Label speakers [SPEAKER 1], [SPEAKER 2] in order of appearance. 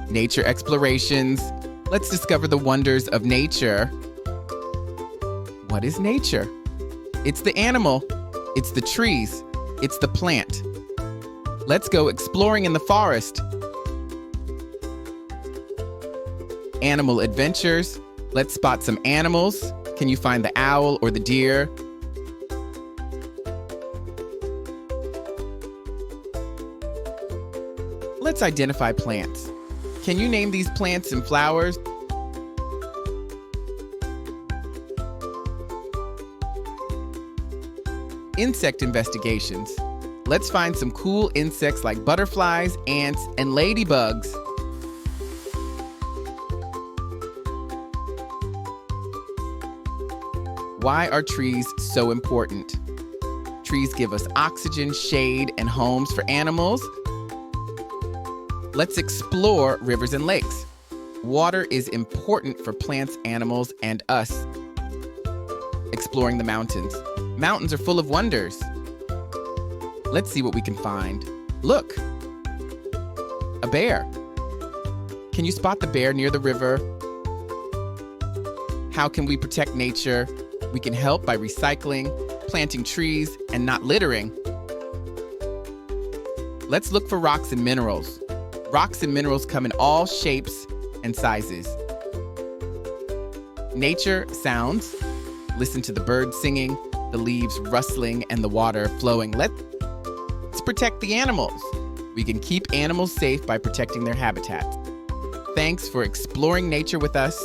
[SPEAKER 1] Nature explorations. Let's discover the wonders of nature. What is nature? It's the animal, it's the trees, it's the plant. Let's go exploring in the forest. Animal adventures. Let's spot some animals. Can you find the owl or the deer? Let's identify plants. Can you name these plants and flowers? Insect investigations. Let's find some cool insects like butterflies, ants, and ladybugs. Why are trees so important? Trees give us oxygen, shade, and homes for animals. Let's explore rivers and lakes. Water is important for plants, animals, and us. Exploring the mountains. Mountains are full of wonders. Let's see what we can find. Look, a bear. Can you spot the bear near the river? How can we protect nature? We can help by recycling, planting trees, and not littering. Let's look for rocks and minerals. Rocks and minerals come in all shapes and sizes. Nature sounds. Listen to the birds singing, the leaves rustling, and the water flowing. Let's protect the animals. We can keep animals safe by protecting their habitats. Thanks for exploring nature with us.